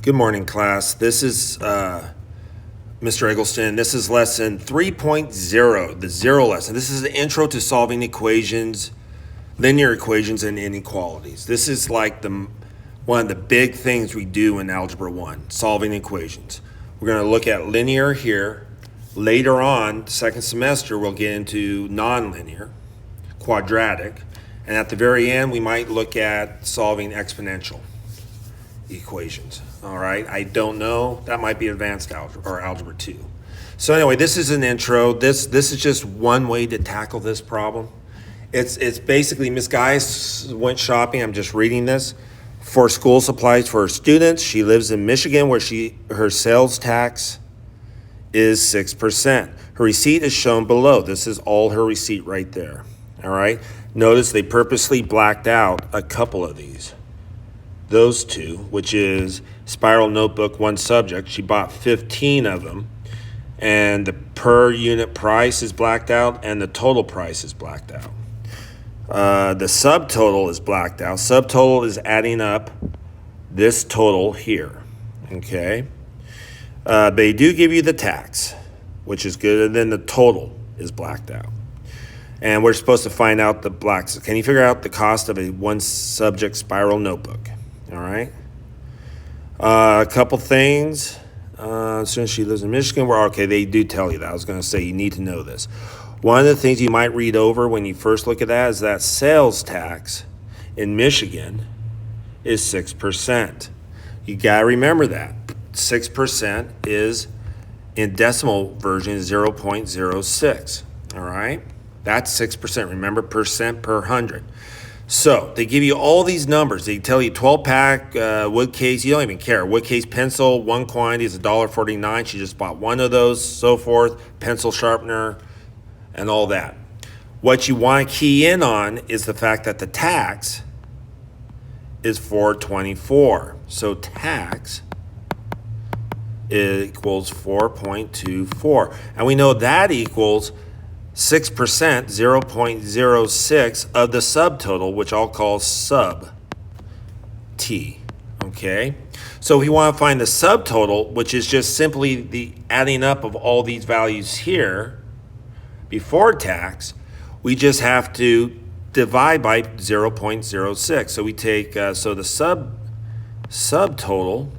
Good morning, class. This is Mr. Eggleston. This is lesson 3.0, the zero lesson. This is the intro to solving equations, linear equations, and inequalities. This is like one of the big things we do in Algebra 1, solving equations. We're going to look at linear here. Later on, second semester, we'll get into nonlinear, quadratic, and at the very end, we might look at solving exponential equations. All right, I don't know. That might be advanced algebra or algebra 2. So anyway, this is an intro. This is just one way to tackle this problem. It's basically Miss Geis went shopping. I'm just reading this for school supplies for her students. She lives in Michigan, where her sales tax is 6%. Her receipt is shown below. This is all her receipt right there. All right. Notice they purposely blacked out a couple of these. Those two, which is Spiral Notebook, one subject. She bought 15 of them, and the per unit price is blacked out, and the total price is blacked out. The subtotal is blacked out. Subtotal is adding up this total here, okay? They do give you the tax, which is good, and then the total is blacked out. And we're supposed to find out the blacks. Can you figure out the cost of a one subject Spiral Notebook? All right. A couple things. Since she lives in Michigan, okay, they do tell you that. I was going to say you need to know this. One of the things you might read over when you first look at that is that sales tax in Michigan is 6%. You got to remember that. 6% is, in decimal version, 0.06. All right? That's 6%. Remember, percent per 100. So they give you all these numbers. They tell you 12-pack wood case. You don't even care. Wood case pencil, one quantity is $1.49. She just bought one of those, so forth. Pencil sharpener and all that. What you want to key in on is the fact that the tax is $4.24. So tax equals 4.24. And we know that equals 6%, 0.06 of the subtotal, which I'll call sub T, okay? So we want to find the subtotal, which is just simply the adding up of all these values here before tax. We just have to divide by 0.06. So we take, so the subtotal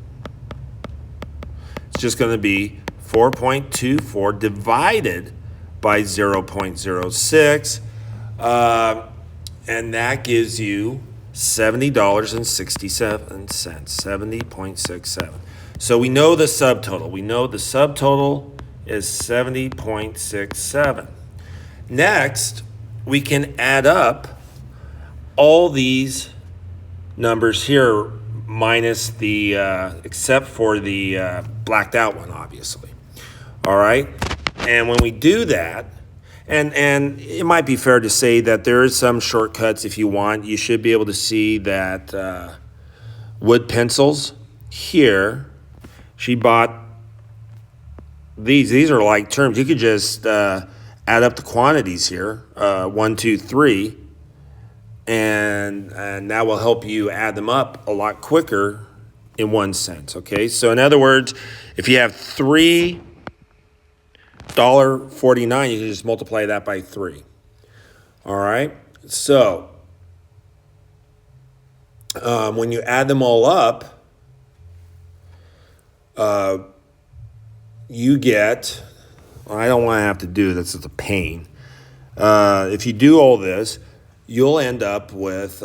is just going to be 4.24 divided by 0.06, and that gives you $70.67, 70.67. So we know the subtotal. We know the subtotal is 70.67. Next, we can add up all these numbers here minus the, except for the blacked out one, obviously. All right? And when we do that, and it might be fair to say that there is some shortcuts if you want. You should be able to see that wood pencils here, she bought these. These are like terms. You could just add up the quantities here, 1, 2, 3, and that will help you add them up a lot quicker in one sense, okay? So in other words, if you have $3.49, you can just multiply that by 3. All right? So when you add them all up, you get, I don't want to have to do this, it's a pain. If you do all this, you'll end up with,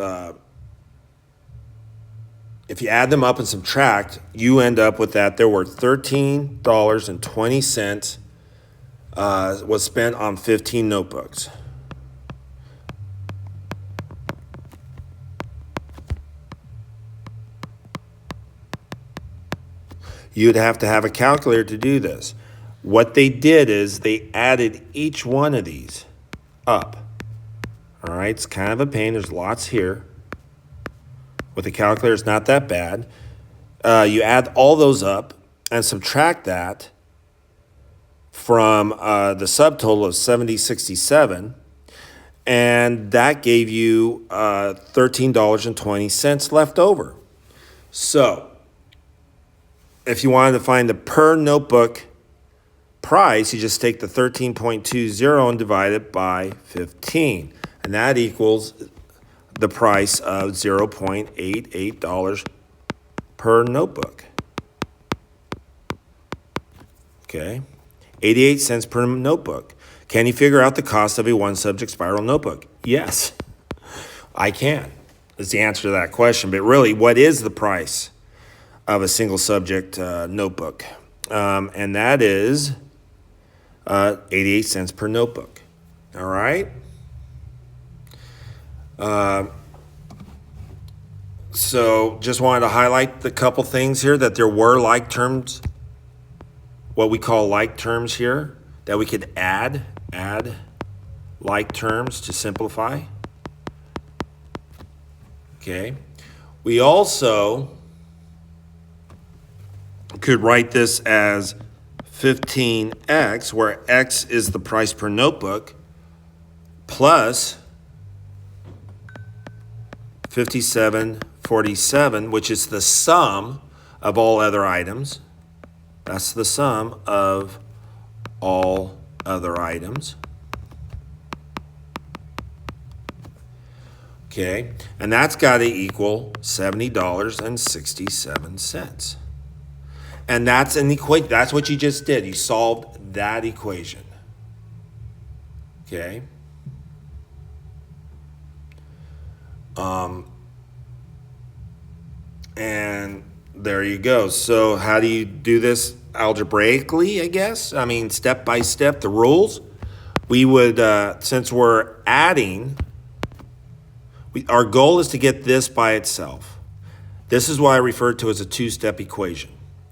if you add them up and subtract, you end up with that there were $13.20 was spent on 15 notebooks. You'd have to have a calculator to do this. What they did is they added each one of these up. All right, it's kind of a pain. There's lots here. With a calculator, it's not that bad. You add all those up and subtract that from the subtotal of 70.67, and that gave you $13.20 left over. So if you wanted to find the per notebook price, you just take the 13.20 and divide it by 15. And that equals the price of $0.88 per notebook. Okay, 88 cents per notebook. Can you figure out the cost of a one-subject spiral notebook? Yes, I can, is the answer to that question. But really, what is the price of a single-subject notebook? And that is 88 cents per notebook. All right? So just wanted to highlight the couple things here, that there were like terms, what we call like terms here, that we could add like terms to simplify. Okay. We also could write this as 15x, where x is the price per notebook, plus 57.47, which is the sum of all other items. That's the sum of all other items. Okay, and that's got to equal $70.67. And that's an equation. That's what you just did. You solved that equation. Okay. And there you go. So how do you do this algebraically, I guess? I mean, step by step, the rules. We would, since we're adding, our goal is to get this by itself. This is what I refer to as a two-step equation,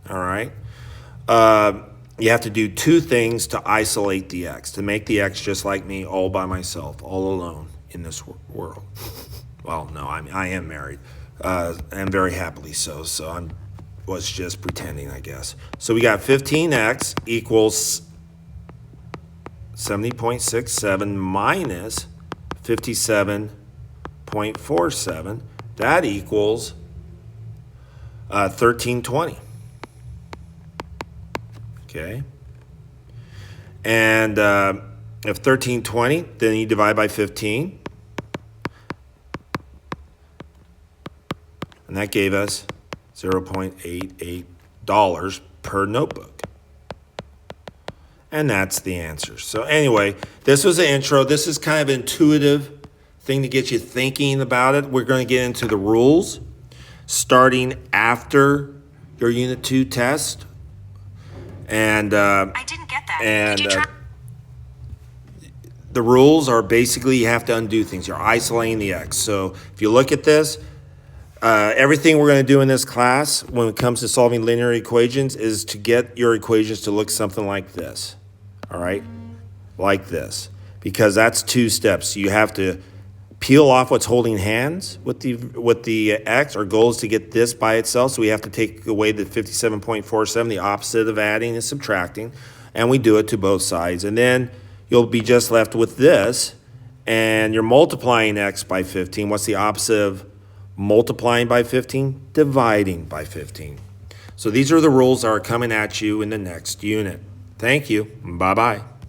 all right? You have to do two things to isolate the x, to make the x just like me, all by myself, all alone in this world. Well, no, I am married, and very happily so I was just pretending, I guess. So we got 15x equals 70.67 minus 57.47. That equals 1320. Okay. And if 1320, then you divide by 15. And that gave us $0.88 per notebook. And that's the answer. So anyway, this was an intro. This is kind of an intuitive thing to get you thinking about it. We're going to get into the rules starting after your Unit 2 test. And I didn't get that. And Could you try? The rules are basically you have to undo things. You're isolating the x. So if you look at this, everything we're going to do in this class when it comes to solving linear equations is to get your equations to look something like this. All right? Like this. Because that's two steps. You have to peel off what's holding hands with the x. Our goal is to get this by itself, so we have to take away the 57.47. The opposite of adding is subtracting, and we do it to both sides. And then you'll be just left with this, and you're multiplying x by 15. What's the opposite of multiplying by 15? Dividing by 15. So these are the rules that are coming at you in the next unit. Thank you. Bye-bye.